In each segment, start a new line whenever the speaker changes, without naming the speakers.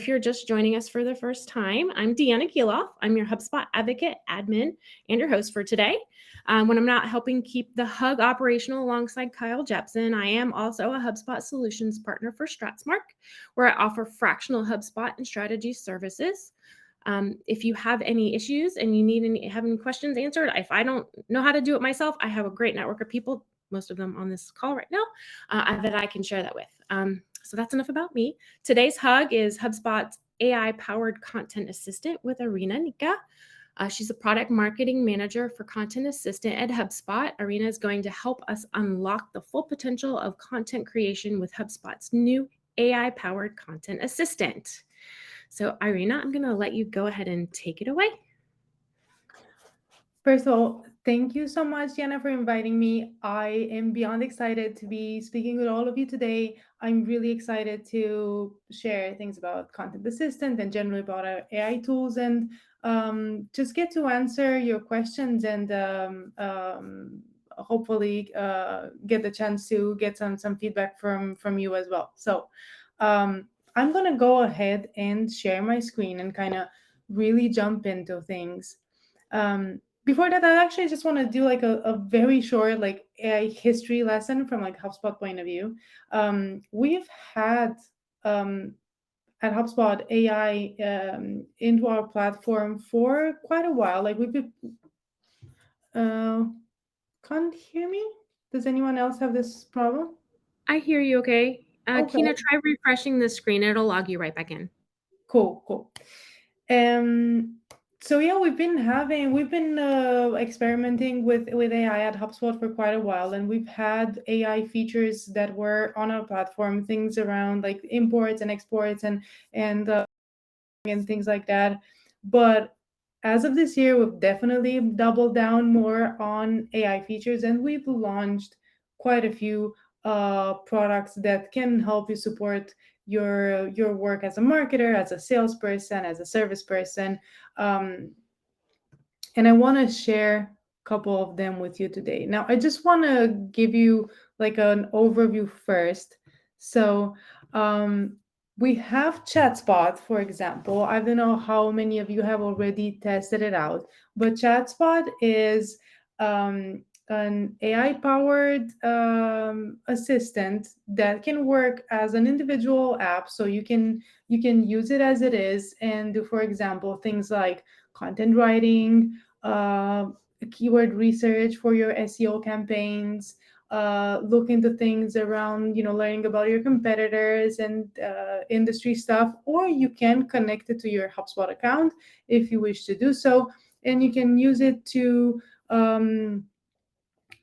If you're just joining us for the first time, I'm Irina Nica. I'm your HubSpot advocate, admin, and your host for today. When I'm not helping keep the Hug operational alongside Kyle Jepson, I am also a HubSpot solutions partner for Stratsmark, where I offer fractional HubSpot and strategy services. If you have any issues and you have any questions answered, if I don't know how to do it myself, I have a great network of people, most of them on this call right now, that I can share that with. So that's enough about me. Today's Hug is HubSpot's AI-powered content assistant with Irina Nica. She's a product marketing manager for Content Assistant at HubSpot. Irina is going to help us unlock the full potential of content creation with HubSpot's new AI-powered content assistant. So, Irina, I'm going to let you go ahead and take it away.
First of all, thank you so much, Diana, for inviting me. I am beyond excited to be speaking with all of you today. I'm really excited to share things about Content Assistant and generally about our AI tools and just get to answer your questions and hopefully get the chance to get some feedback from you as well. So I'm going to go ahead and share my screen and kind of really jump into things. Before that, I actually just want to do like a very short like AI history lesson from like HubSpot point of view. We've had at HubSpot AI into our platform for quite a while. Like we've been, can't hear me. Does anyone else have this problem?
I hear you okay.
Okay,
Kina, try refreshing the screen. It'll log you right back in.
cool. Um, so yeah, we've been experimenting with AI at HubSpot for quite a while, and we've had AI features that were on our platform, things around like imports and exports and and things like that. But as of this year, we've definitely doubled down more on AI features, and we've launched quite a few products that can help you support your work as a marketer, as a salesperson, as a service person. Um, and I want to share a couple of them with you today. Now, I just want to give you like an overview first. So, um, we have ChatSpot, for example. I don't know how many of you have already tested it out, but ChatSpot is an AI-powered assistant that can work as an individual app. So you can use it as it is and do, for example, things like content writing, uh, keyword research for your SEO campaigns, look into things around, learning about your competitors and industry stuff, or you can connect it to your HubSpot account if you wish to do so, and you can use it to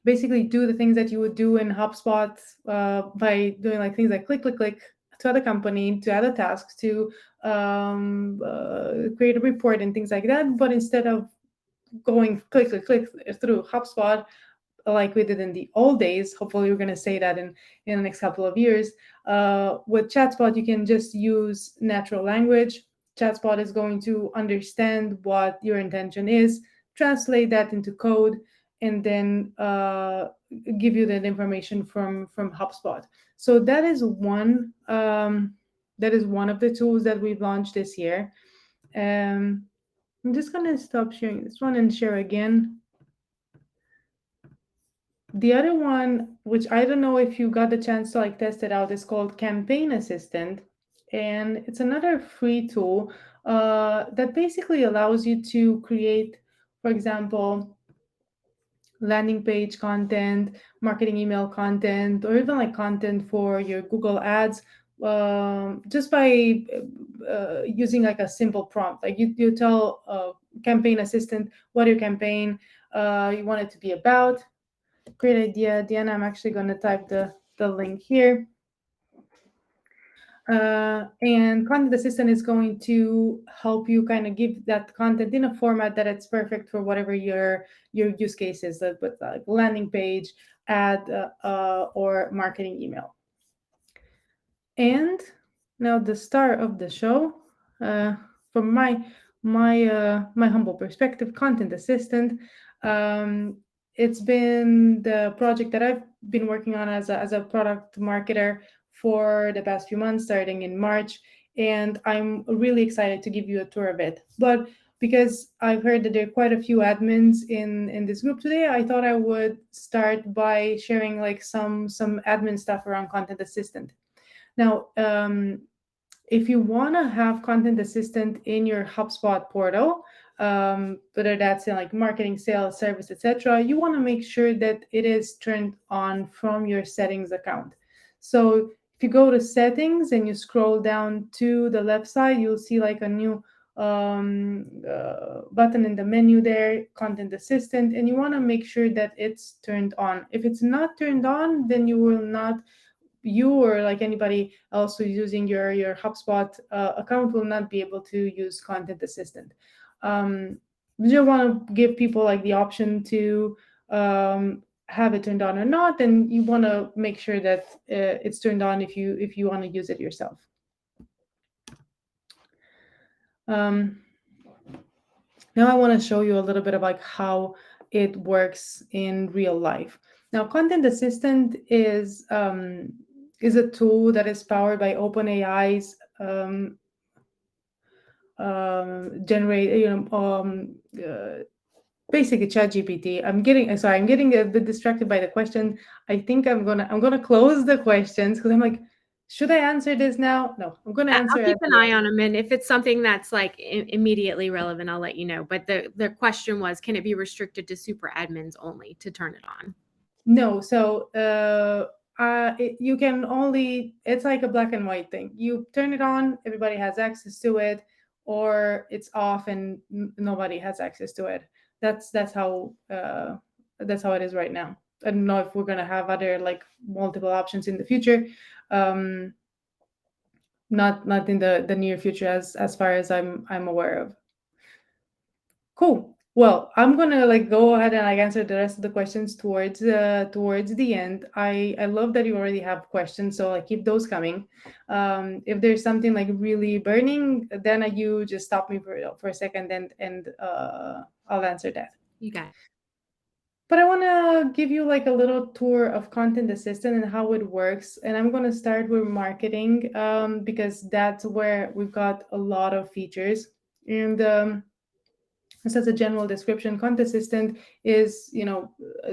basically do the things that you would do in HubSpot by doing like things like click to other company, to other tasks, to create a report and things like that. But instead of going click through HubSpot like we did in the old days, hopefully we're going to say that in the next couple of years, with ChatSpot, you can just use natural language. ChatSpot is going to understand what your intention is, translate that into code, and then give you that information from HubSpot. So that is one of the tools that we've launched this year. I'm just going to stop sharing this one and share again. The other one, which I don't know if you got the chance to like test it out, is called Campaign Assistant, and it's another free tool that basically allows you to create, for example, landing page content, marketing email content, or even like content for your Google Ads, just by using like a simple prompt. Like you tell Campaign Assistant what your campaign you want it to be about. Great idea, Diana. I'm actually going to type the link here. And Content Assistant is going to help you kind of give that content in a format that it's perfect for whatever your use case is, with like landing page, ad, or marketing email. And now the star of the show, from my humble perspective, Content Assistant. It's been the project that I've been working on as a product marketer for the past few months, starting in March. and I'm really excited to give you a tour of it. But because I've heard that there are quite a few admins in this group today, I thought I would start by sharing like some admin stuff around Content Assistant. Now, if you want to have Content Assistant in your HubSpot portal, whether that's in like marketing, sales, service, etc., you want to make sure that it is turned on from your settings account. So if you go to settings and you scroll down to the left side, you'll see like a new button in the menu there, Content Assistant, and you want to make sure that it's turned on. If it's not turned on, then you or like anybody else who's using your HubSpot account will not be able to use Content Assistant. You don't want to give people like the option to have it turned on or not, and you want to make sure that it's turned on if you want to use it yourself. Um, Now I want to show you a little bit of like how it works in real life. Now, Content Assistant is a tool that is powered by OpenAI's generate basically ChatGPT. I'm getting a bit distracted by the question. I think I'm gonna close the questions because I'm like, should I answer this now? No, I'm gonna answer
I'll
at
keep an
the
eye
end.
on them, and if it's something that's like immediately relevant, I'll let you know. But the question was, can it be restricted to super admins only to turn it on?
No, so you can only, it's like a black and white thing. You turn it on, everybody has access to it, or it's off and nobody has access to it. That's how it is right now. I don't know if we're gonna have other like multiple options in the future. Um, not in the near future as far as I'm aware of. Cool. Well, I'm gonna like go ahead and like answer the rest of the questions towards the end. I love that you already have questions, so like keep those coming. If there's something like really burning, then you just stop me for a second and I'll answer that.
You got it.
But I want to give you like a little tour of Content Assistant and how it works. And I'm going to start with marketing because that's where we've got a lot of features. And just as a general description, Content Assistant is,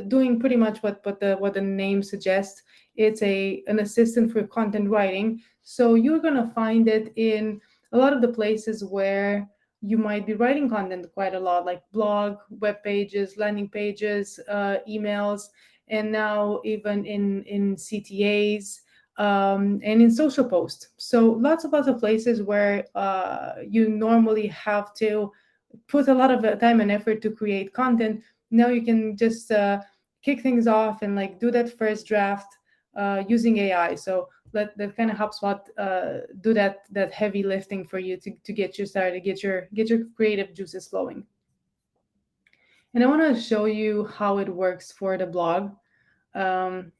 doing pretty much what the name suggests. It's an assistant for content writing. So you're gonna find it in a lot of the places where you might be writing content quite a lot, like blog, web pages, landing pages, emails, and now even in CTAs. And in social posts. So lots of places where you normally have to put a lot of time and effort to create content. Now you can just kick things off and like do that first draft using AI. So that kind of HubSpot do that heavy lifting for you to get you started, get your creative juices flowing. And I want to show you how it works for the blog. Um,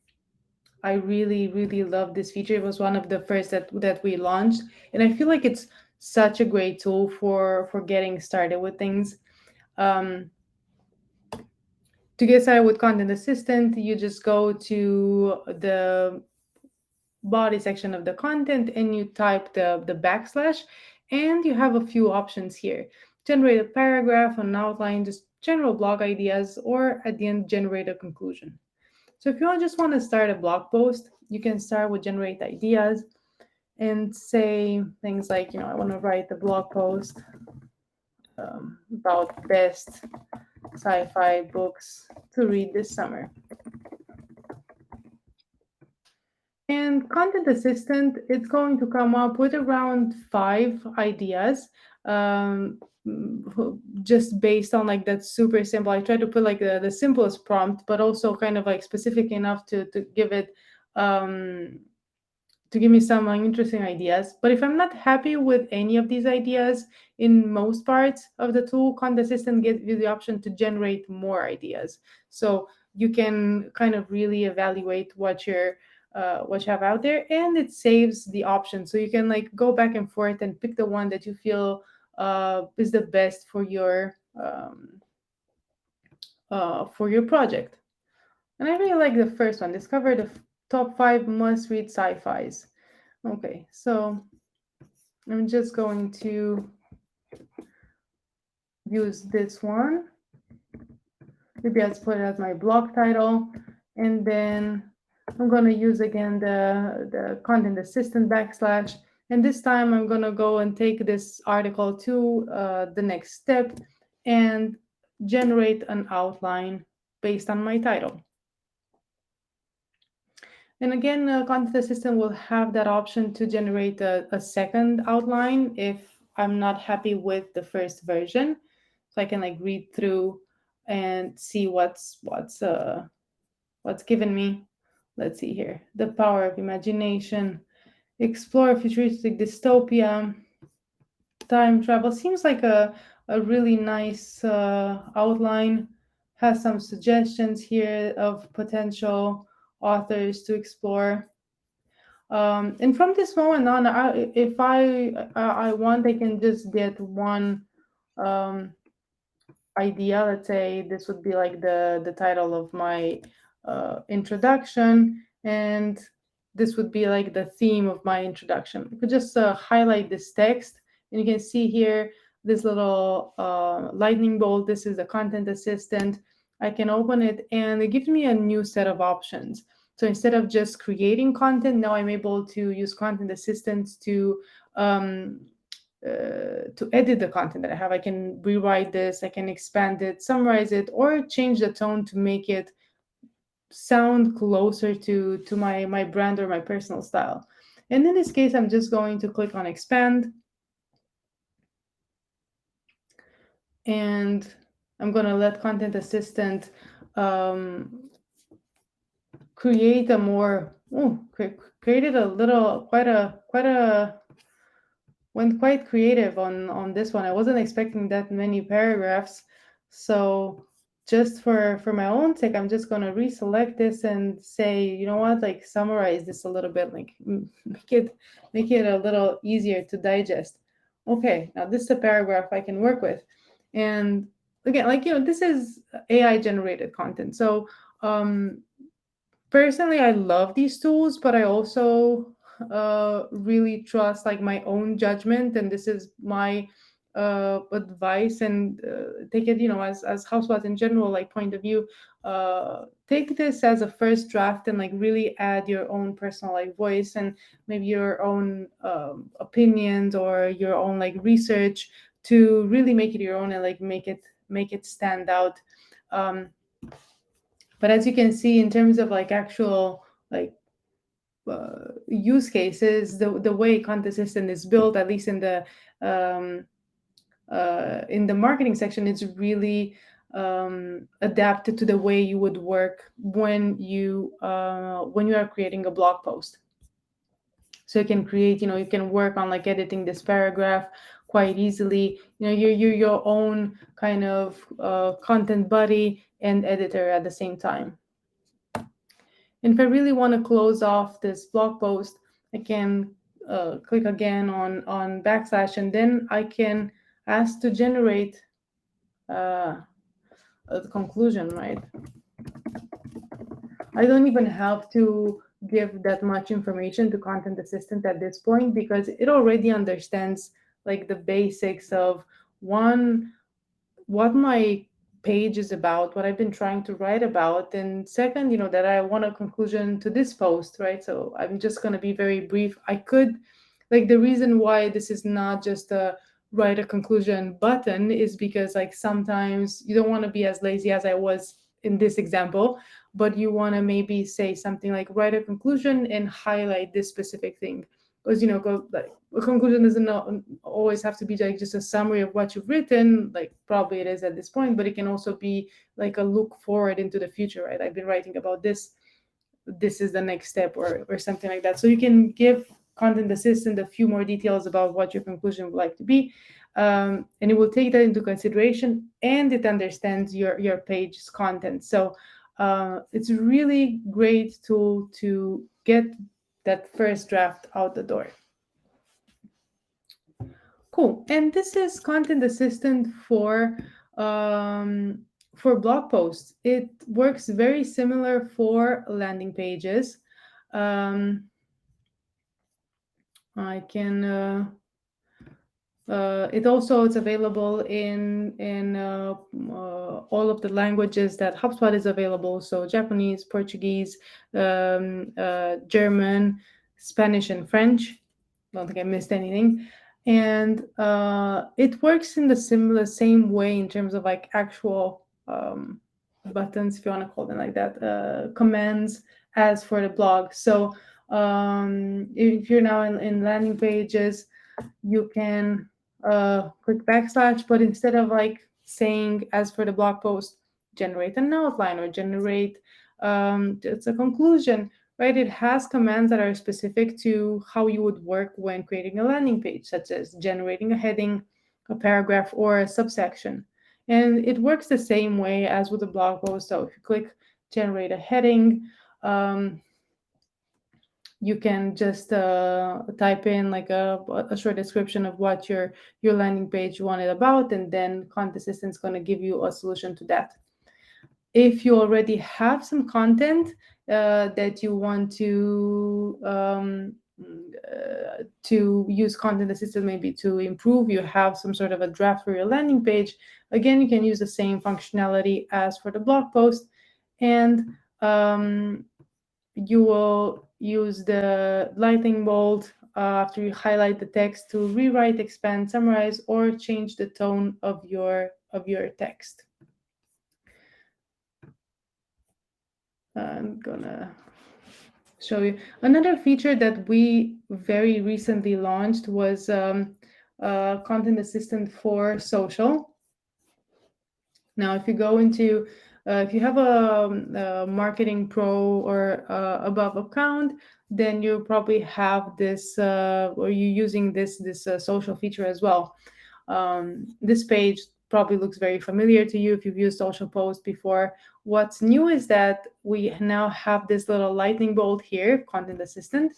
I really, really love this feature. It was one of the first that we launched, and I feel like it's such a great tool for getting started with things. Um, to get started with Content Assistant, you just go to the body section of the content and you type the backslash, and you have a few options here. Generate a paragraph, an outline, just general blog ideas, or at the end, generate a conclusion. So if you just want to start a blog post, you can start with generate ideas and say things like, I want to write a blog post about best sci-fi books to read this summer. And Content Assistant, it's going to come up with around 5 ideas, just based on like that super simple. I try to put like the simplest prompt, but also kind of like specific enough to give it um, to give me some interesting ideas. But if I'm not happy with any of these ideas, in most parts of the tool, Content Assistant gives you the option to generate more ideas. So you can kind of really evaluate what you have out there, and it saves the option. So you can like go back and forth and pick the one that you feel is the best for your project. And I really like the first one. Discover the top 5 must-read sci-fis. Okay, so I'm just going to use this one. Maybe I'll put it as my blog title. And then I'm going to use again the content assistant backslash. And this time I'm going to go and take this article to the next step and generate an outline based on my title. And again, Content Assistant will have that option to generate a second outline if I'm not happy with the first version. So I can like read through and see what's given me. Let's see here. The power of imagination, explore futuristic dystopia, time travel. Seems like a really nice outline. Has some suggestions here of potential authors to explore. And from this moment on, if I want, I can just get one um, idea. Let's say this would be like the title of my introduction, and this would be like the theme of my introduction. I could just highlight this text, and you can see here this little lightning bolt. This is the content assistant. I can open it, and it gives me a new set of options. So instead of just creating content, now I'm able to use content assistants um, to edit the content that I have. I can rewrite this, I can expand it, summarize it, or change the tone to make it sound closer to my brand or my personal style. And in this case, I'm just going to click on expand, and I'm going to let Content Assistant create a more created a little quite a went quite creative on this one. I wasn't expecting that many paragraphs. So just for my own sake, I'm just gonna reselect this and say, you know what, like summarize this a little bit, like make it a little easier to digest. Okay, now this is a paragraph I can work with. And again, like this is AI generated content. So personally, I love these tools, but I also really trust like my own judgment, and this is my advice, and take it, as HubSpot in general, like point of view. Take this as a first draft and like really add your own personal like voice and maybe your own opinions or your own like research to really make it your own and like make it stand out. Um, but as you can see, in terms of like actual like use cases, the way content assistant is built, at least um, in the marketing section, it's really adapted to the way you would work when you are creating a blog post. So you can create, you can work on like editing this paragraph quite easily. You're your own kind of content buddy and editor at the same time. And if I really want to close off this blog post, I can click again on backslash, and then I can ask to generate a conclusion, right? I don't even have to give that much information to Content Assistant at this point because it already understands like the basics of one, what my page is about, what I've been trying to write about, and second, that I want a conclusion to this post, right? So I'm just going to be very brief. I could, like, the reason why this is not just a write a conclusion button is because like sometimes you don't want to be as lazy as I was in this example, but you want to maybe say something like write a conclusion and highlight this specific thing, because go like a conclusion doesn't always have to be like just a summary of what you've written, like probably it is at this point, but it can also be like a look forward into the future, right? I've been writing about this is the next step, or something like that. So you can give content assistant a few more details about what your conclusion would like to be, and it will take that into consideration, and it understands your page's content. So it's a really great tool to get that first draft out the door. Cool. And this is Content Assistant for blog posts. It works very similar for landing pages. Um, I can It also is available in all of the languages that HubSpot is available. So Japanese, Portuguese, German, Spanish, and French. Don't think I missed anything. And it works in the same way in terms of like actual buttons, if you want to call them like that, commands as for the blog. So if you're now in landing pages, you can click backslash, but instead of like saying as for the blog post, generate an outline or generate it's a conclusion, right? It has commands that are specific to how you would work when creating a landing page, such as generating a heading, a paragraph, or a subsection. And it works the same way as with a blog post. So if you click generate a heading, you can just type in like a short description of what your landing page you want it about, and then Content Assistant is going to give you a solution to that. If you already have some content that you want to use Content Assistant maybe to improve, you have some sort of a draft for your landing page, again, you can use the same functionality as for the blog post, and you will use the lightning bolt after you highlight the text to rewrite, expand, summarize, or change the tone of your text. I'm gonna show you another feature that we very recently launched was Content Assistant for social. Now, if you go into, if you have a Marketing Pro or above account, then you probably have this, or you're using this social feature as well. This page probably looks very familiar to you if you've used social post before. What's new is that we now have this little lightning bolt here, Content Assistant,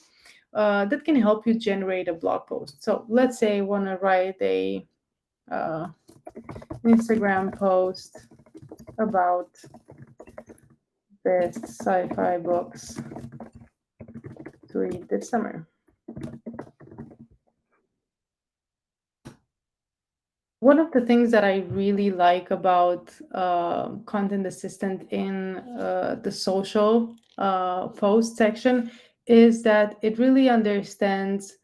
that can help you generate a blog post. So let's say I want to write a Instagram post about best sci-fi books to read this summer. One of the things that I really like about Content Assistant in the social post section is that it really understands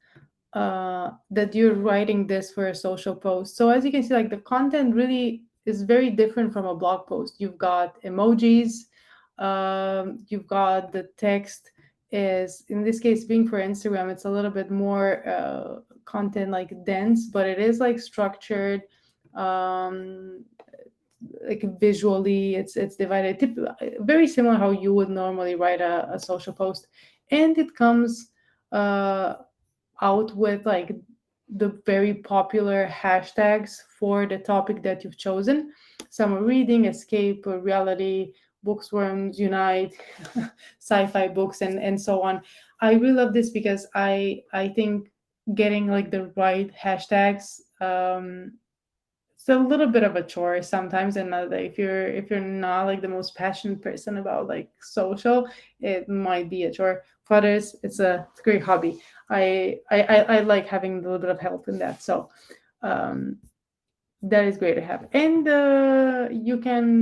that you're writing this for a social post. So as you can see, like the content really is very different from a blog post. You've got emojis, you've got the text is, in this case, being for Instagram, it's a little bit more content like dense, but it is like structured, like visually, it's divided, very similar how you would normally write a social post, and it comes out with like the very popular hashtags for the topic that you've chosen. Summer reading, escape, reality, bookworms unite, sci-fi books, and so on. I really love this because I think getting like the right hashtags, it's a little bit of a chore sometimes, and if you're not like the most passionate person about like social, it might be a chore. For others, it's a great hobby. I like having a little bit of help in that, so um, that is great to have. And you can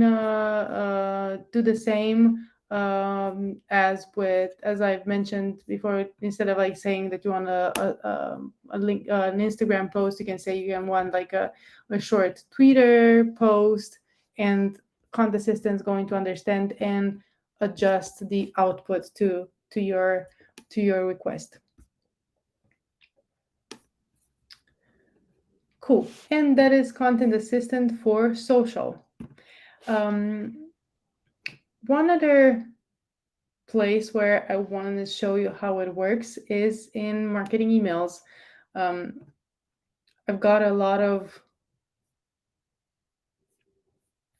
do the same as I've mentioned before. Instead of like saying that you want a link, an Instagram post, you can say you can want like a short Twitter post, and Content Assistant is going to understand and adjust the output to your request. Cool. And that is Content Assistant for social. One other place where I wanted to show you how it works is in marketing emails. I've got a lot of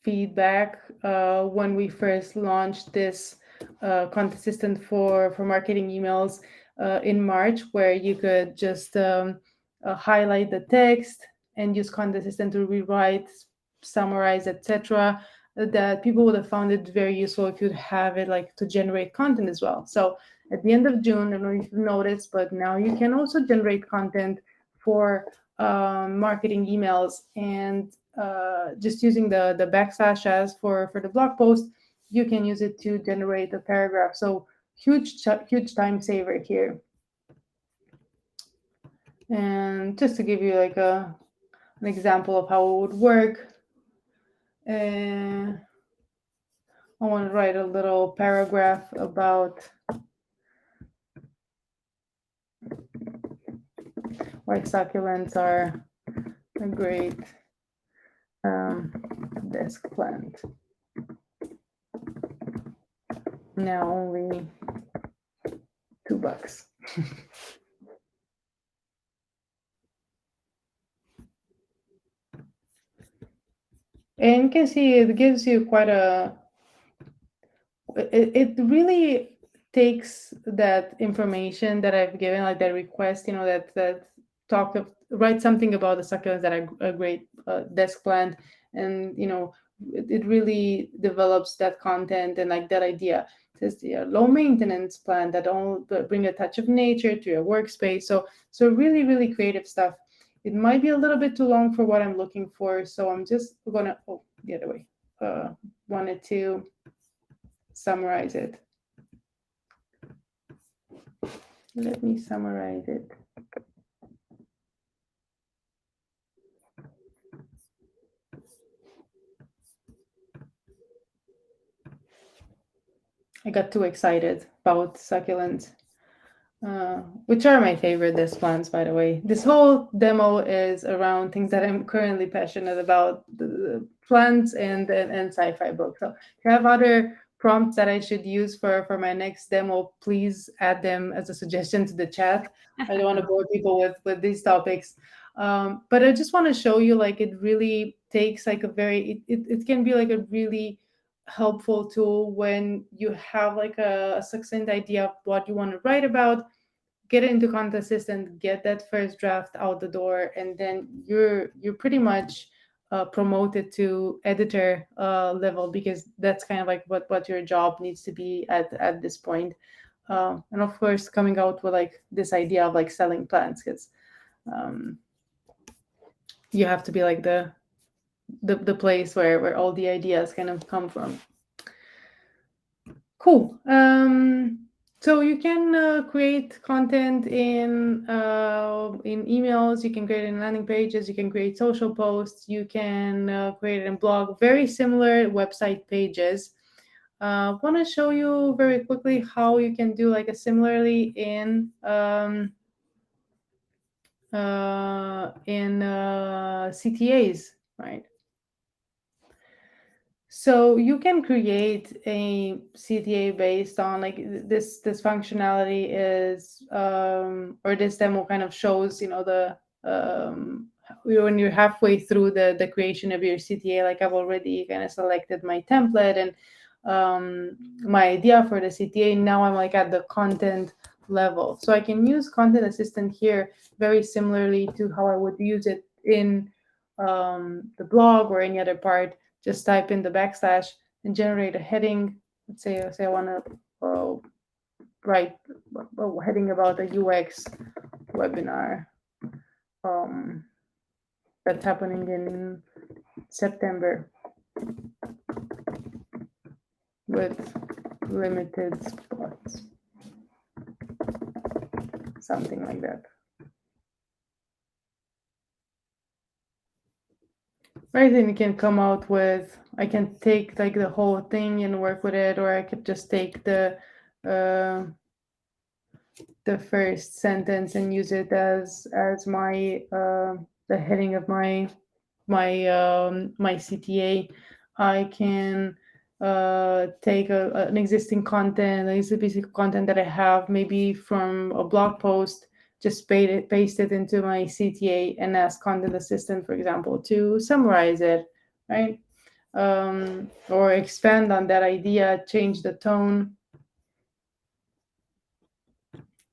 feedback when we first launched this Content Assistant for marketing emails in March, where you could just highlight the text and use Content Assistant to rewrite, summarize, etc. That people would have found it very useful if you'd have it like to generate content as well. So at the end of June, I don't know if you've noticed, but now you can also generate content for marketing emails, and just using the backslash as for the blog post, you can use it to generate a paragraph. So huge time saver here. And just to give you like an example of how it would work, I want to write a little paragraph about why succulents are a great desk plant. Now only $2. And you can see it gives you quite a, it really takes that information that I've given, like that request, that write something about the succulents that are a great desk plant, and it really develops that content and like that idea. It says the low maintenance plant that all bring a touch of nature to your workspace. So really, really creative stuff. It might be a little bit too long for what I'm looking for, so I'm just gonna the other way. Wanted to summarize it. Let me summarize it. I got too excited about succulents, which are my favorite desk plants, by the way. This whole demo is around things that I'm currently passionate about, the plants and sci-fi books. So if you have other prompts that I should use for my next demo, please add them as a suggestion to the chat. I don't want to bore people with these topics. But I just want to show you, like, it really takes like it can be like a really helpful tool when you have like a succinct idea of what you want to write about. Get it into Content Assistant, get that first draft out the door, and then you're pretty much promoted to editor level, because that's kind of like what your job needs to be at this point. And of course, coming out with like this idea of like selling plants, because you have to be like the place where all the ideas kind of come from. Cool. So you can create content in emails. You can create it in landing pages. You can create social posts. You can create it in blog. Very similar website pages. Want to show you very quickly how you can do like a similarly in CTAs, right? So you can create a CTA based on like this functionality is or this demo kind of shows the when you're halfway through the creation of your CTA. Like I've already kind of selected my template and my idea for the CTA. Now I'm like at the content level, so I can use Content Assistant here very similarly to how I would use it in the blog or any other part. Just type in the backslash and generate a heading. Let's say I want to write a heading about a UX webinar that's happening in September with limited spots. Something like that. Right, then you can come out with, I can take like the whole thing and work with it, or I could just take the first sentence and use it as my the heading of my CTA. I can take an existing content, a piece of content that I have, maybe from a blog post, just paste it into my CTA and ask Content Assistant, for example, to summarize it, right? Or expand on that idea, change the tone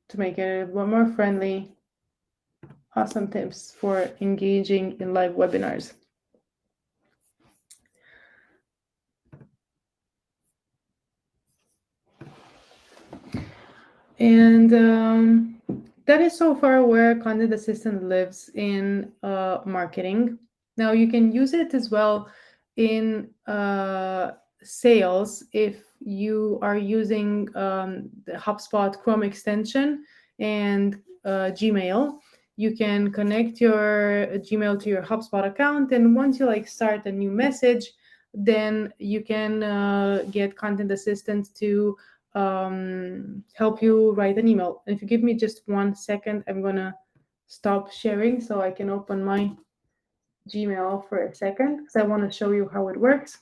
to make it a little more friendly. Awesome tips for engaging in live webinars. And that is so far where content assistant lives in marketing. Now you can use it as well in sales if you are using the HubSpot Chrome extension and Gmail. You can connect your Gmail to your HubSpot account, and once you like start a new message, then you can get content assistant to help you write an email. And if you give me just 1 second, I'm gonna stop sharing so I can open my Gmail for a second because I want to show you how it works,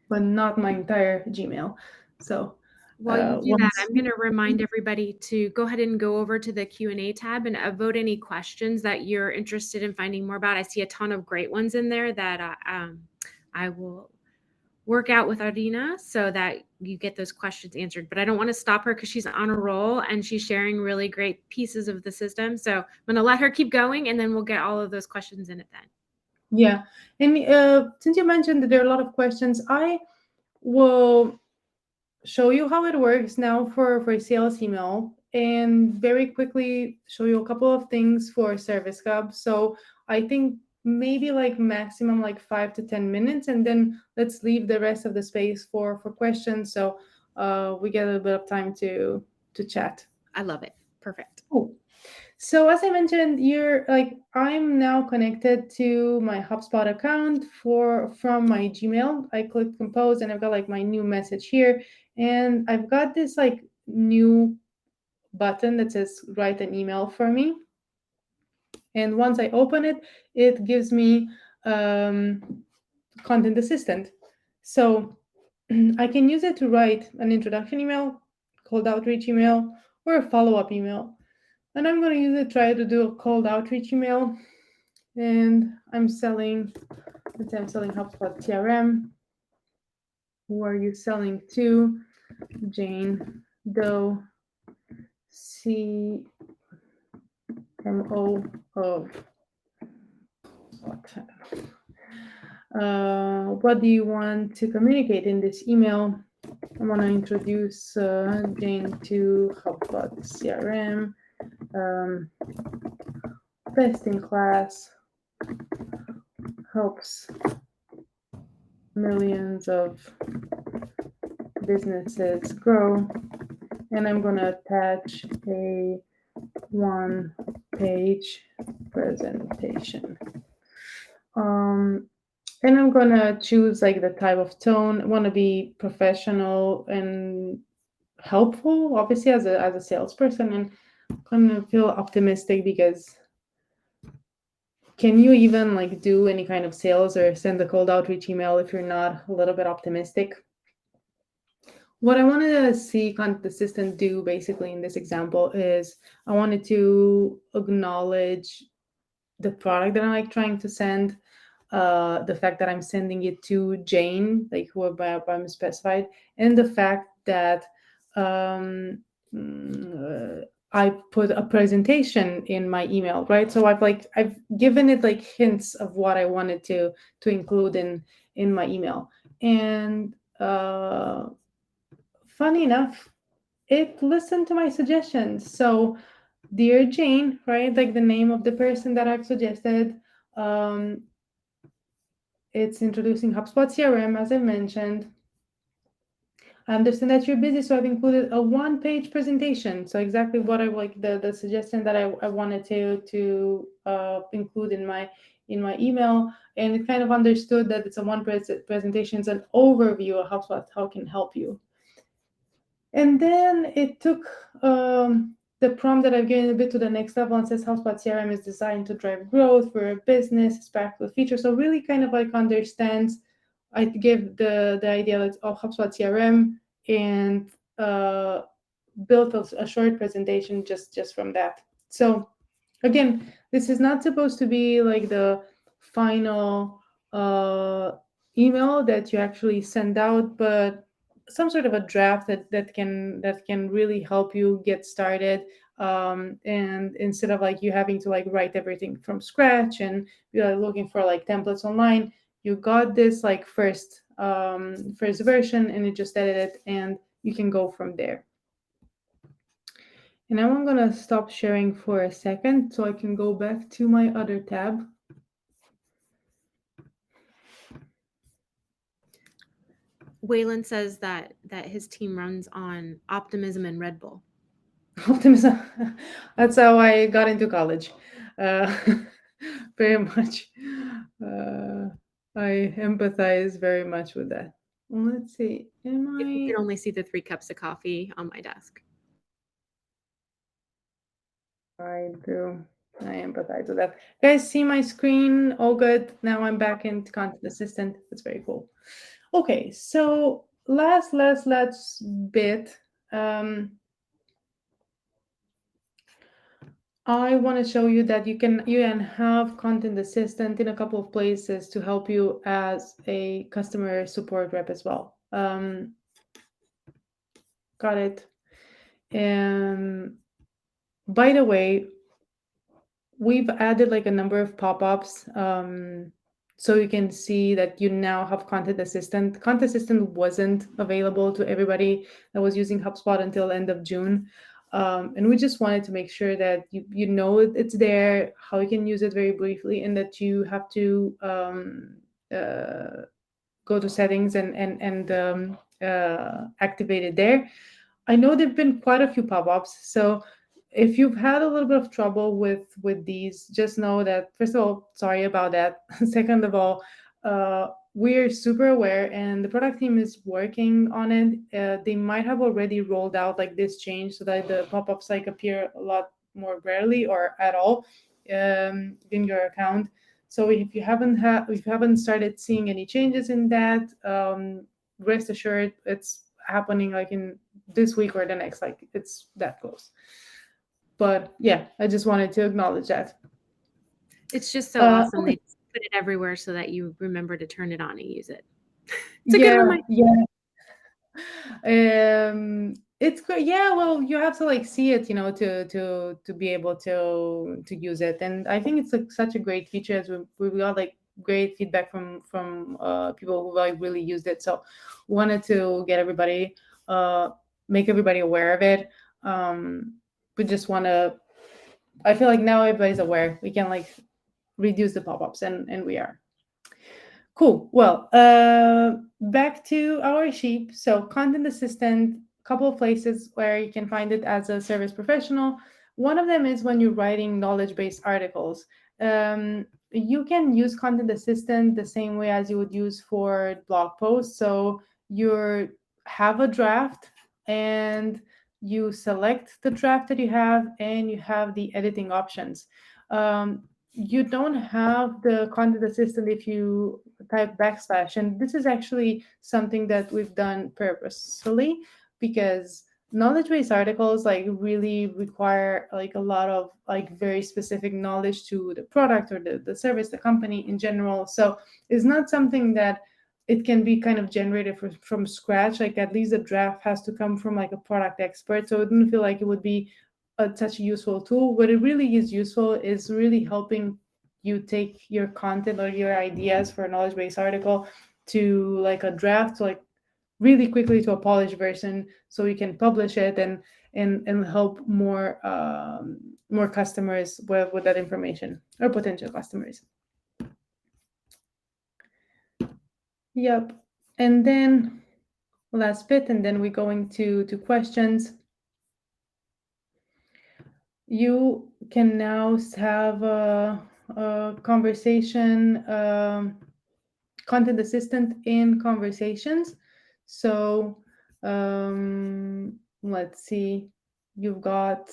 but not my entire Gmail. So
While you do that,
once,
I'm going to remind everybody to go ahead and go over to the Q&A tab and vote any questions that you're interested in finding more about. I see a ton of great ones in there that I will work out with Irina so that you get those questions answered. But I don't want to stop her because she's on a roll and she's sharing really great pieces of the system. So I'm going to let her keep going, and then we'll get all of those questions in at then.
yeah. And since you mentioned that there are a lot of questions, I will show you how it works now for sales email, and very quickly show you a couple of things for Service Hub. So I think maybe like maximum like 5 to 10 minutes, and then let's leave the rest of the space for questions. So we get a little bit of time to chat.
I love it. Perfect.
Cool. So as I mentioned, I'm now connected to my HubSpot account from my Gmail. I click compose and I've got like my new message here, and I've got this like new button that says write an email for me. And once I open it, it gives me content assistant. So I can use it to write an introduction email, cold outreach email, or a follow-up email. And I'm going to use it, try to do a cold outreach email. And I'm selling, let's say I'm selling HubSpot CRM. Who are you selling to? Jane Doe, CMO of what do you want to communicate in this email? I want to introduce Jane to HubSpot CRM. Best in class, helps millions of businesses grow, and I'm going to attach a 1-page presentation. And I'm going to choose like the type of tone. I want to be professional and helpful, obviously, as a salesperson, and kind of feel optimistic, because can you even like do any kind of sales or send a cold outreach email if you're not a little bit optimistic? What I wanted to see content assistant do basically in this example is I wanted to acknowledge the product that I'm like trying to send, the fact that I'm sending it to Jane, like whoever I'm specified, and the fact that I put a presentation in my email, right? So I've given it like hints of what I wanted to include in my email, and funny enough, it listened to my suggestions. So, dear Jane, right, like the name of the person that I've suggested. It's introducing HubSpot CRM, as I mentioned. I understand that you're busy, so I've included a 1-page presentation. So exactly what I like, the suggestion that I wanted to include in my email, and it kind of understood that it's a presentation, it's an overview of HubSpot, how it can help you. And then it took the prompt that I've given a bit to the next level and says HubSpot CRM is designed to drive growth for a business, it's packed with features. So really kind of like understands. I give the idea of HubSpot CRM and built a short presentation just from that. So again, this is not supposed to be like the final email that you actually send out, but some sort of a draft that can really help you get started, and instead of like you having to like write everything from scratch and you're looking for like templates online, you got this like first version, and you just edit it and you can go from there. And now I'm gonna stop sharing for a second so I can go back to my other tab.
Waylon says that his team runs on optimism and Red Bull.
Optimism. That's how I got into college. Uh, very much. Uh, I empathize very much with that. Let's see. Am
If you
I?
could only see the 3 cups of coffee on my desk.
I do. I empathize with that. Guys, see my screen? All good. Now I'm back into Content Assistant. That's very cool. Okay, so last bit. I want to show you that you can have Content Assistant in a couple of places to help you as a customer support rep as well. Got it. And by the way, we've added like a number of pop-ups, so you can see that you now have Content Assistant. Content Assistant wasn't available to everybody that was using HubSpot until end of June. And we just wanted to make sure that you know it's there, how you can use it very briefly, and that you have to go to settings and activate it there. I know there've been quite a few pop-ups, so if you've had a little bit of trouble with these, just know that first of all, sorry about that. Second of all, we're super aware, and the product team is working on it. They might have already rolled out like this change so that the pop-ups like appear a lot more rarely or at all in your account. So if you haven't started seeing any changes in that, rest assured it's happening like in this week or the next, like it's that close. But yeah, I just wanted to acknowledge that.
It's just so awesome.
Okay.
They just put it everywhere so that you remember to turn it on and use it. It's a good
Yeah,
reminder.
yeah. It's good. Yeah, well, you have to like see it, to be able to use it. And I think it's like such a great feature as we got like great feedback from people who like really used it. So wanted to get everybody uh make everybody aware of it. We just want to I feel like now everybody's aware. We can like reduce the pop-ups, and we are. Cool. Well, back to our sheep. So, Content Assistant, couple of places where you can find it as a service professional. One of them is when you're writing knowledge-based articles. You can use Content Assistant the same way as you would use for blog posts. So, you have a draft and you select the draft that you have, and you have the editing options. You don't have the Content Assistant if you type backslash, and this is actually something that we've done purposefully because knowledge based articles like really require like a lot of like very specific knowledge to the product or the service, the company in general. So it's not something that it can be kind of generated from scratch. Like at least a draft has to come from like a product expert, so it didn't feel like it would be such a useful tool. What it really is useful is really helping you take your content or your ideas for a knowledge base article to like a draft, like really quickly to a polished version, so we can publish it and help more customers with that information, or potential customers. Yep. And then last bit, and then we're going to questions. You can now have a conversation, content assistant in conversations. So let's see, you've got,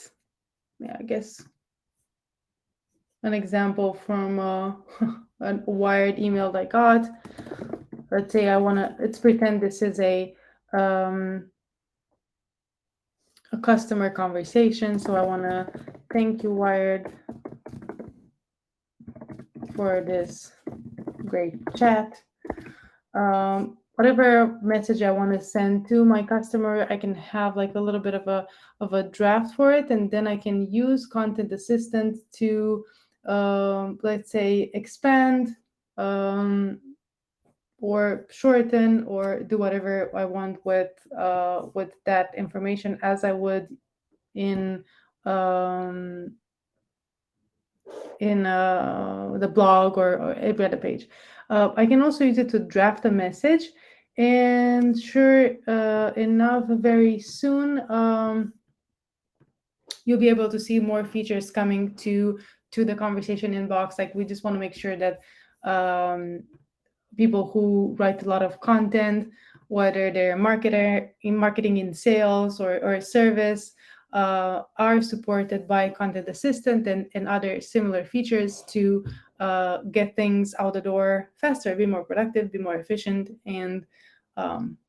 yeah, I guess an example from a wired email I got. Let's say let's pretend this is a customer conversation. So I want to thank you, Wired, for this great chat. Whatever message I want to send to my customer, I can have like a little bit of a draft for it, and then I can use Content Assistant to, let's say, expand or shorten or do whatever I want with that information, as I would in um, the blog or every other page. I can also use it to draft a message, and sure enough, very soon you'll be able to see more features coming to the conversation inbox. Like we just want to make sure that um, people who write a lot of content, whether they're marketer in marketing, in sales, or service, are supported by Content Assistant and other similar features to get things out the door faster, be more productive, be more efficient, and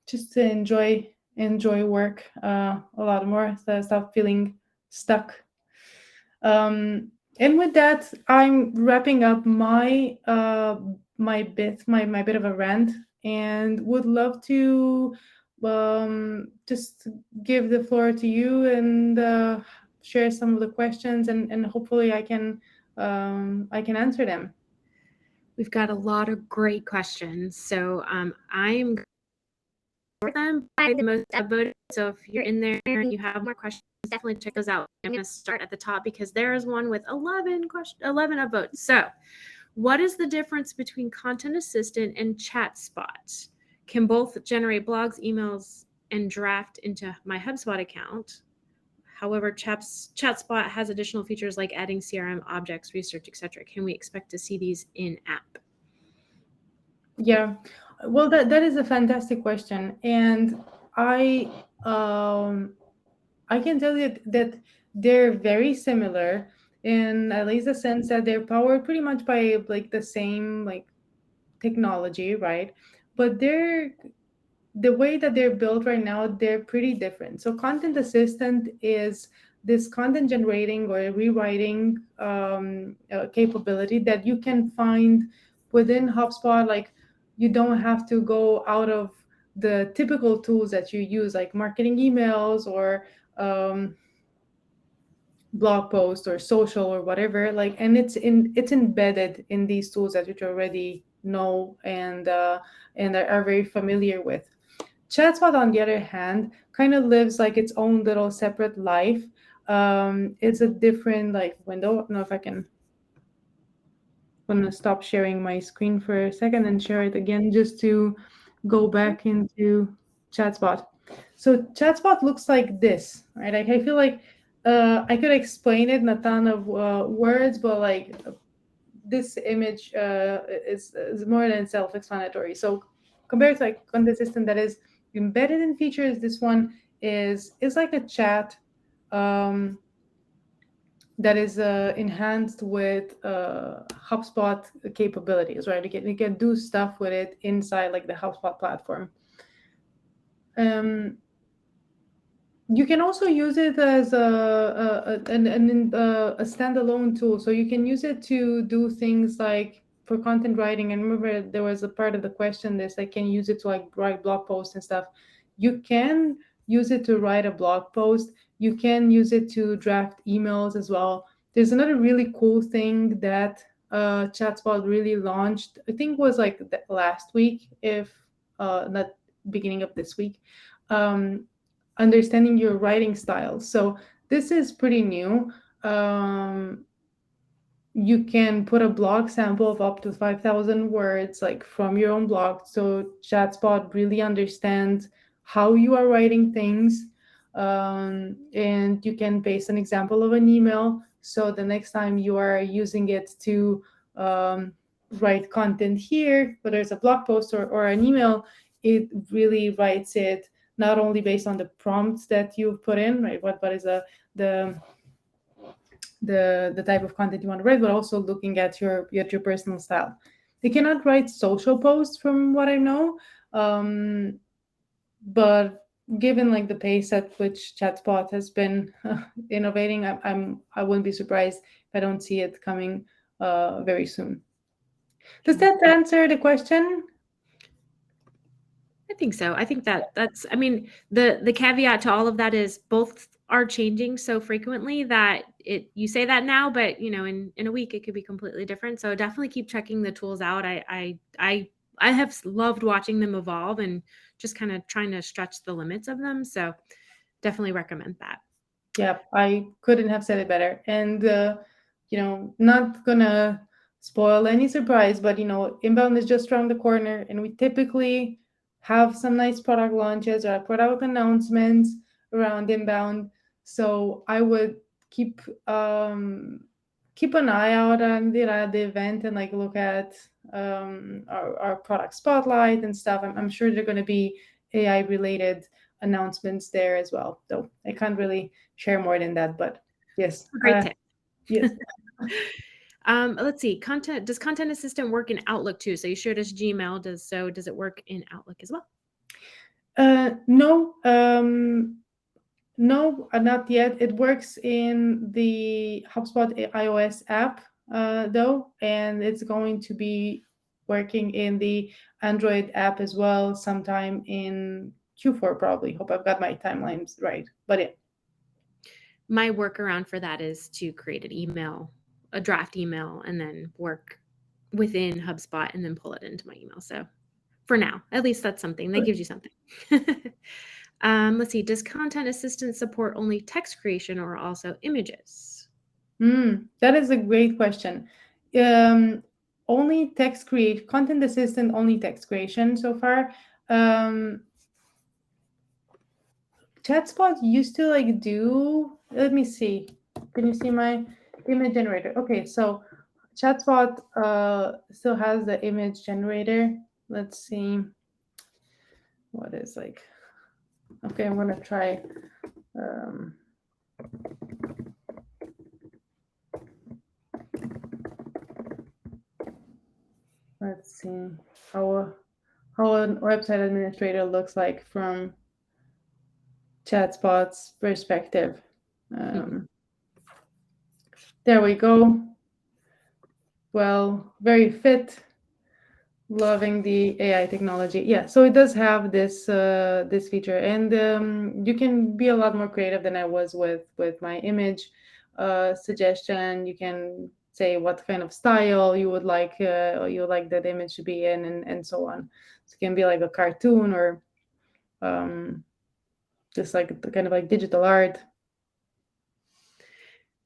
just to enjoy work a lot more. So stop feeling stuck. And with that, I'm wrapping up my bit of a rant, and would love to just give the floor to you and share some of the questions, and hopefully I can answer them.
We've got a lot of great questions. So I'm for them by the most upvoted. So if you're in there and you have more questions, definitely check those out. I'm going to start at the top because there is one with 11 upvotes. So what is the difference between Content Assistant and ChatSpot? Can both generate blogs, emails, and draft into my HubSpot account? However, ChatSpot has additional features like adding CRM objects, research, etc. Can we expect to see these in app?
Yeah, well, that is a fantastic question, and I um I can tell you that they're very similar in at least the sense that they're powered pretty much by like the same like technology, right? But the way that they're built right now, they're pretty different. So Content Assistant is this content generating or rewriting capability that you can find within HubSpot. Like you don't have to go out of the typical tools that you use, like marketing emails or um, blog post or social or whatever. Like, and it's embedded in these tools that you already know and are very familiar with. Chatspot, on the other hand, kind of lives like its own little separate life. It's a different like window. I don't know if I can. I'm gonna stop sharing my screen for a second and share it again just to go back into Chatspot. So Chatspot looks like this, right? Like, I feel like I could explain it in a ton of words, but like this image is more than self-explanatory. So compared to like Content System that is embedded in features, this one is like a chat um, that is enhanced with HubSpot capabilities, right? You can do stuff with it inside like the HubSpot platform. Um, you can also use it as a standalone tool. So you can use it to do things like for content writing. And remember, there was a part of the question this like, can you use it to like write blog posts and stuff? You can use it to write a blog post. You can use it to draft emails as well. There's another really cool thing that Chatspot really launched. I think was like last week, if not beginning of this week. Um, Understanding your writing style. So this is pretty new. Um, you can put a blog sample of up to 5,000 words, like from your own blog. So ChatSpot really understands how you are writing things. And you can paste an example of an email. So the next time you are using it to write content here, whether it's a blog post or an email, it really writes it not only based on the prompts that you've put in, right? What is the the type of content you want to write, but also looking at your personal style. They cannot write social posts from what I know, but given like the pace at which Chatbot has been innovating, I wouldn't be surprised if I don't see it coming very soon. Does that answer the question?
I think so. I think that's I mean, the caveat to all of that is both are changing so frequently that it you say that now, but you know, in a week it could be completely different. So definitely keep checking the tools out. I have loved watching them evolve and just kind of trying to stretch the limits of them. So definitely recommend that.
Yeah, I couldn't have said it better. And not gonna spoil any surprise, but inbound is just around the corner, and we typically have some nice product launches or product announcements around inbound. So I would keep keep an eye out on the event and like look at our product spotlight and stuff. I'm sure they're going to be AI related announcements there as well. Though I can't really share more than that, but yes,
Great tip.
yes.
Let's see. Content does Content Assistant work in Outlook too? So you showed us Gmail. Does it work in Outlook as well?
No, no, not yet. It works in the HubSpot iOS app, though, and it's going to be working in the Android app as well sometime in Q4, probably. Hope I've got my timelines right. But yeah.
My workaround for that is to create an email, a draft email, and then work within HubSpot and then pull it into my email. So for now, at least that's something that gives you something. Let's see. Does Content Assistant support only text creation or also images?
That is a great question. Um, Only text create content assistant, only text creation so far. Um, ChatSpot used to like do. Let me see. Can you see my image generator? Okay, so ChatSpot still has the image generator. Let's see what is like. Okay, I'm gonna try. Um, let's see how a website administrator looks like from ChatSpot's perspective. Um, there we go. Well, very fit. Loving the AI technology. Yeah, so it does have this feature, and you can be a lot more creative than I was with my image suggestion. You can say what kind of style you would like that image to be in, and so on. So it can be like a cartoon or um, just like kind of like digital art.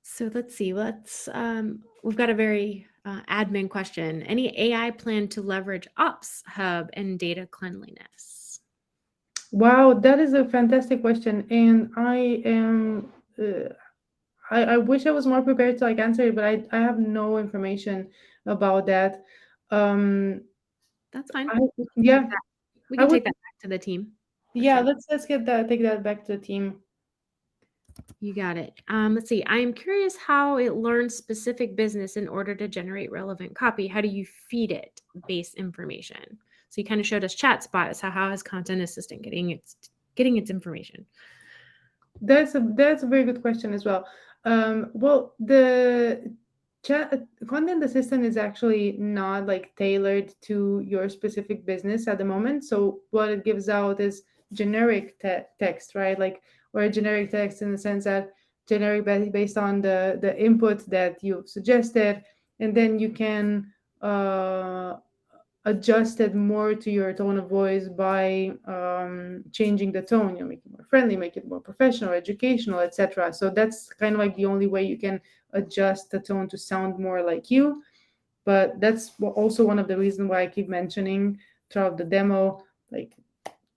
So let's see. We've got a very admin question. Any AI plan to leverage Ops Hub and data cleanliness?
Wow, that is a fantastic question, and I am. I wish I was more prepared to like answer it, but I have no information about that. Um,
That's fine.
I
We can take
yeah,
that. We
I
can
would
take that back to the team for
yeah.
sure.
Let's get that take that back to the team.
You got it. Let's see. I am curious how it learns specific business in order to generate relevant copy. How do you feed it base information? So you kind of showed us chat spot. So how is Content Assistant getting its information?
That's a very good question as well. Well, the chat content assistant is actually not like tailored to your specific business at the moment. So what it gives out is generic text, right? Like or generic text in the sense that generic based on the input that you've suggested, and then you can adjusted more to your tone of voice by changing the tone, make it more friendly, make it more professional, educational, etc. So that's kind of like the only way you can adjust the tone to sound more like you. But that's also one of the reasons why I keep mentioning throughout the demo, like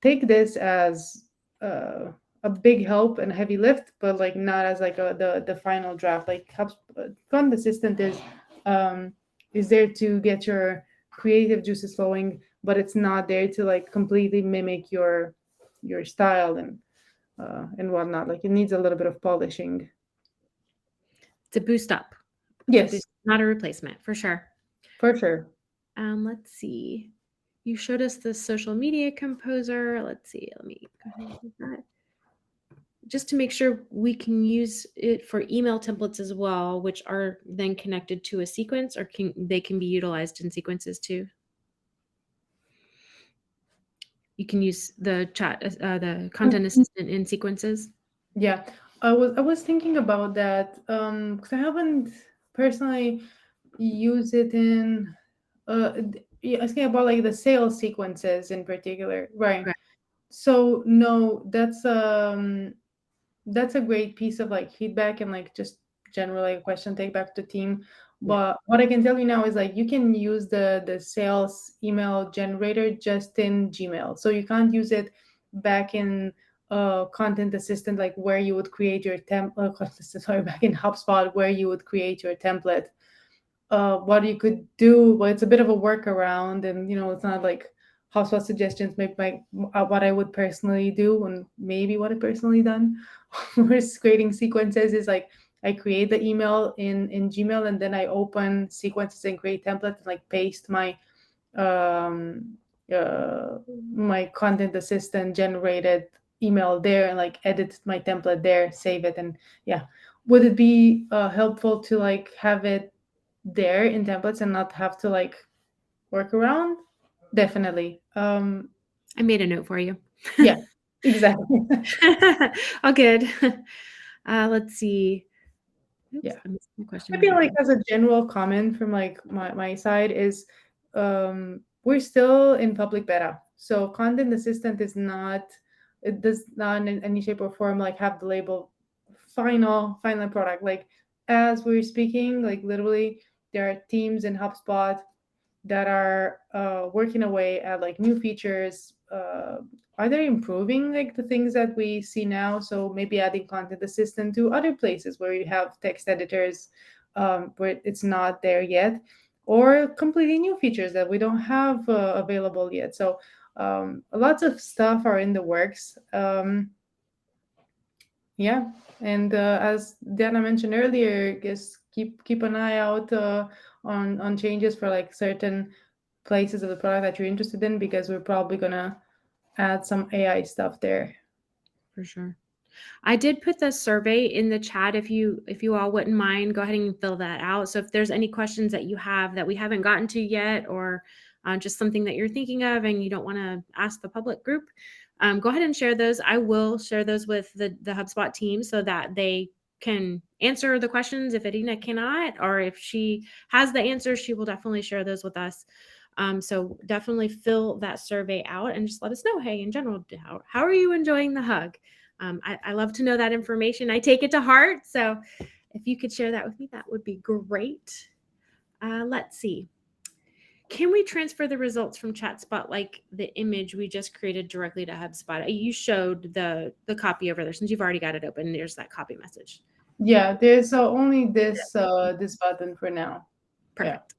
take this as a big help and heavy lift, but like not as like the final draft. Like helps Content Assistant is there to get your creative juices flowing, but it's not there to like completely mimic your style and whatnot. Like it needs a little bit of polishing.
It's a boost up. It's a
Yes,
boost, not a replacement for sure.
for sure.
Let's see. You showed us the social media composer. Let's see. Let me go ahead and do that. Just to make sure we can use it for email templates as well, which are then connected to a sequence, or they can be utilized in sequences too. You can use the content assistant in sequences.
Yeah, I was thinking about that because I haven't personally used it in asking about like the sales sequences in particular, right?
Right.
So no, that's a great piece of like feedback and like just general like question take back to team.
Yeah.
But what I can tell you now is like you can use the sales email generator just in Gmail. So you can't use it back in content assistant like where you would create your sorry, back in HubSpot where you would create your template. What you could do, well, it's a bit of a workaround, and it's not like HubSpot suggestions. Maybe what I would personally do, and maybe what I personally done, was creating sequences. Is like I create the email in Gmail, and then I open sequences and create templates, and like paste um my content assistant generated email there, and like edit my template there, save it, and yeah. Would it be helpful to like have it there in templates and not have to like work around? Definitely.
I made a note for you.
Yeah, exactly.
All good. Let's see. Oops,
Yeah.
I missed my question
Maybe like
again.
as a general comment from like my side is we're still in public beta. So content assistant is not, it does not in any shape or form like have the label final product. Like as we're speaking, like literally there are teams in HubSpot that are working away at like new features, either improving like the things that we see now, so maybe adding content assistant to other places where you have text editors, where it's not there yet, or completely new features that we don't have available yet. So lots of stuff are in the works. Yeah, and as Diana mentioned earlier, just keep an eye out on changes for like certain places of the product that you're interested in, because we're probably gonna add some AI stuff there.
For sure. I did put the survey in the chat. If you all wouldn't mind, go ahead and fill that out. So if there's any questions that you have that we haven't gotten to yet, or just something that you're thinking of and you don't want to ask the public group, go ahead and share those. I will share those with the HubSpot team so that they can answer the questions if Irina cannot, or if she has the answers, she will definitely share those with us. So definitely fill that survey out and just let us know, hey, in general, how are you enjoying the hug? I love to know that information. I take it to heart. So if you could share that with me, that would be great. Let's see. Can we transfer the results from ChatSpot, like the image we just created, directly to HubSpot? You showed the copy over there. Since you've already got it open, there's that copy message.
Yeah, there's only this button for now. Yeah.
Perfect.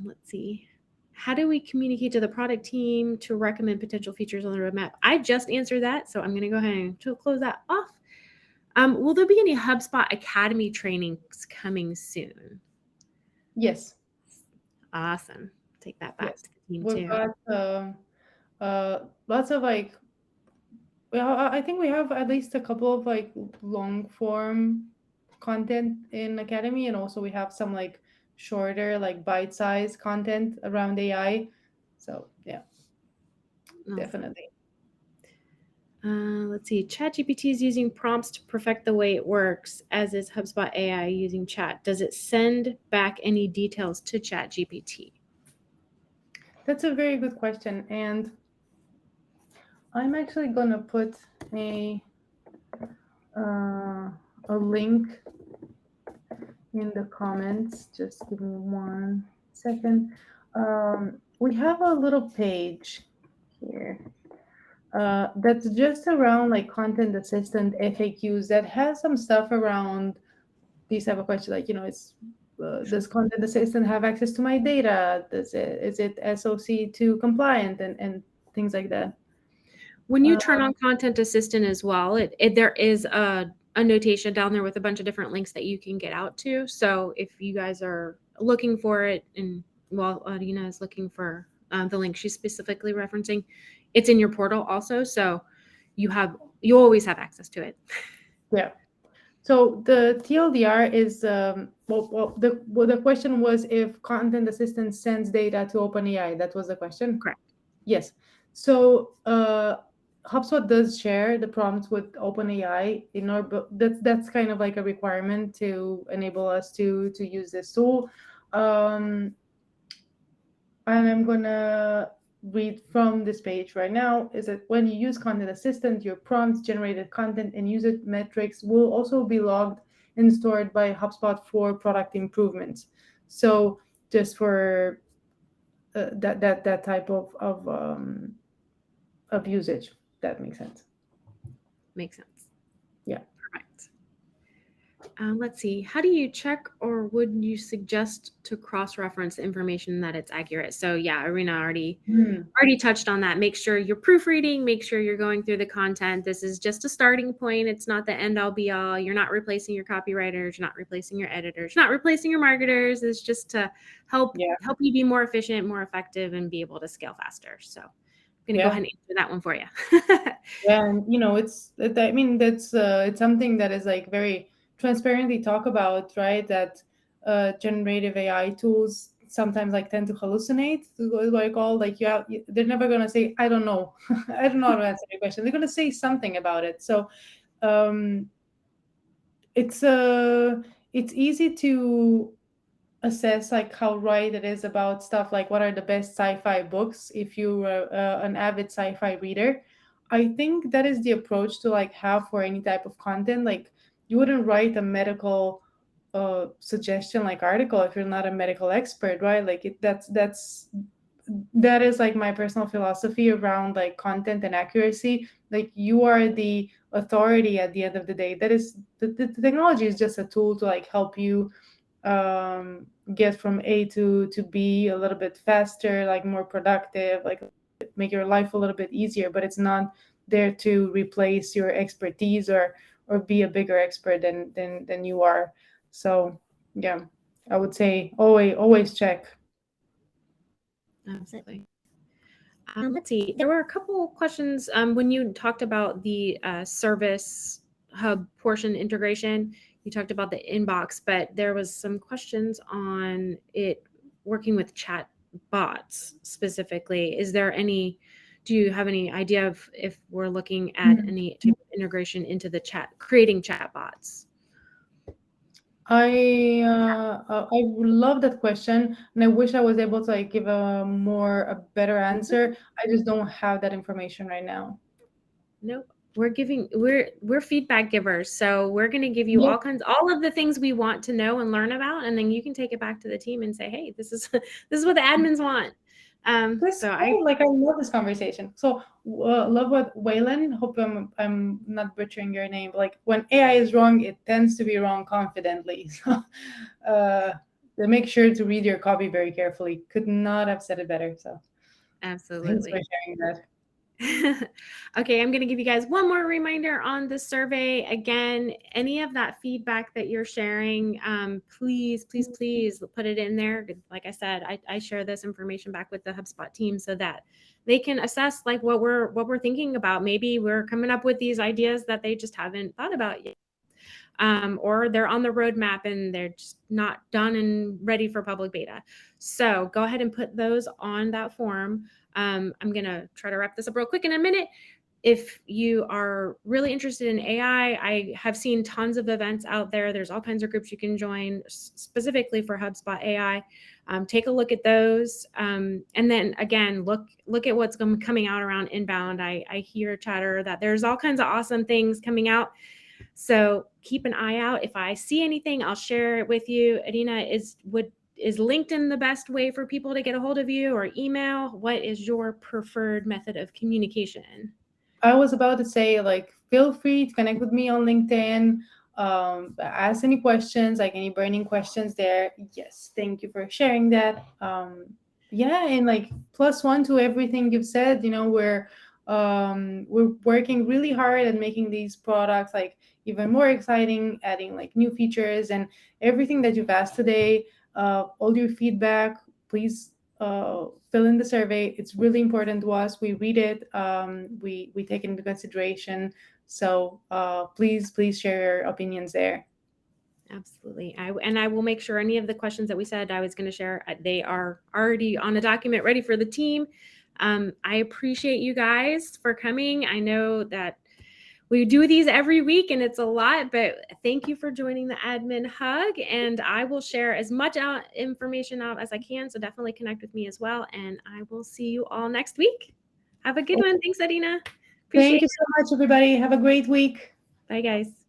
Let's see. How do we communicate to the product team to recommend potential features on the roadmap? I just answered that, so I'm going to go ahead and close that off. Will there be any HubSpot Academy trainings coming soon?
Yes.
Awesome. Take that back
Yes.
to the team
We've
too.
got lots of like, well, I think we have at least a couple of like long form content in Academy, and also we have some like shorter, like bite-sized content around AI. So yeah,
Awesome.
definitely.
Let's see. ChatGPT is using prompts to perfect the way it works, as is HubSpot AI using chat. Does it send back any details to ChatGPT?
That's a very good question, and I'm actually gonna put uh, a link in the comments. Just give me 1 second. We have a little page here that's just around like content assistant FAQs that has some stuff around these type of questions. Like, it's does content assistant have access to my data? Is it SOC 2 compliant, and things like that.
When you
Uh,
turn on Content Assistant as well, there is a notation down there with a bunch of different links that you can get out to. So if you guys are looking for it, and while Adina is looking for the link she's specifically referencing, it's in your portal also. So you always have access to it.
yeah. So the TLDR is the question was if content assistant sends data to OpenAI. That was the question.
Correct.
Yes. So HubSpot does share the prompts with OpenAI in our, but that's kind of like a requirement to enable us to use this tool. And I'm gonna read from this page right now is that when you use Content Assistant, your prompts, generated content, and user metrics will also be logged and stored by HubSpot for product improvements. So just for that type of usage, that makes sense.
Makes sense.
Yeah.
Perfect. Let's see. How do you check, or would you suggest to cross-reference information that it's accurate? So yeah, Irina already touched on that. Make sure you're proofreading. Make sure you're going through the content. This is just a starting point. It's not the end all be all. You're not replacing your copywriters. You're not replacing your editors. You're not replacing your marketers. It's just to help you be more efficient, more effective, and be able to scale faster. So I'm going to go ahead and answer that one for you.
Yeah, and it's something that is like very transparently talk about, right? That generative AI tools sometimes like tend to hallucinate, is what I call, like, they're never gonna say, I don't know. I don't know how to answer your question. They're gonna say something about it. So um it's easy to assess like how right it is about stuff like what are the best sci-fi books if you're an avid sci-fi reader. I think that is the approach to like have for any type of content. Like, you wouldn't write a medical suggestion like article if you're not a medical expert, right? Like, that is like my personal philosophy around like content and accuracy. Like, you are the authority at the end of the day. That is the technology is just a tool to like help you get from A to B a little bit faster, like more productive, like make your life a little bit easier. But it's not there to replace your expertise or be a bigger expert than you are. So yeah, I would say always check.
Absolutely. Let's see. There were a couple questions when you talked about the service hub portion integration. You talked about the inbox, but there was some questions on it working with chat bots specifically. Do you have any idea of if we're looking at any type of integration into the creating chat bots?
I love that question, and I wish I was able to like give a better answer. I just don't have that information right now.
Nope. We're feedback givers. So we're going to give you all of the things we want to know and learn about. And then you can take it back to the team and say, hey, this is what the admins want.
I love this conversation. So love what Waylon. Hope I'm not butchering your name. But like, when AI is wrong, it tends to be wrong confidently. So make sure to read your copy very carefully. Could not have said it better. So
absolutely,
thanks for sharing that.
Okay, I'm going to give you guys one more reminder on the survey. Again, any of that feedback that you're sharing, please put it in there. Like I said, I share this information back with the HubSpot team so that they can assess like what we're thinking about. Maybe we're coming up with these ideas that they just haven't thought about yet. Or they're on the roadmap and they're just not done and ready for public beta. So go ahead and put those on that form. I'm going to try to wrap this up real quick in a minute. If you are really interested in AI, I have seen tons of events out there. There's all kinds of groups you can join specifically for HubSpot AI. Take a look at those. And then again, look at what's coming out around inbound. I hear chatter that there's all kinds of awesome things coming out. So keep an eye out. If I see anything, I'll share it with you. Irina, is LinkedIn the best way for people to get a hold of you, or email? What is your preferred method of communication?
I was about to say, like, feel free to connect with me on LinkedIn. Ask any questions, like any burning questions there. Yes, thank you for sharing that. Yeah, and like +1 to everything you've said. We're working really hard at making these products like even more exciting, adding like new features and everything that you've asked today. All your feedback, please fill in the survey. It's really important to us. We read it. We take it into consideration. So please share your opinions there.
Absolutely. I will make sure any of the questions that we said I was going to share, they are already on a document ready for the team. I appreciate you guys for coming. I know that We do these every week and it's a lot, but thank you for joining the admin hug. And I will share as much information out as I can. So definitely connect with me as well. And I will see you all next week. Have a good one. Thanks, Irina. Appreciate
Thank you so much, everybody. Have a great week.
it. Bye, guys.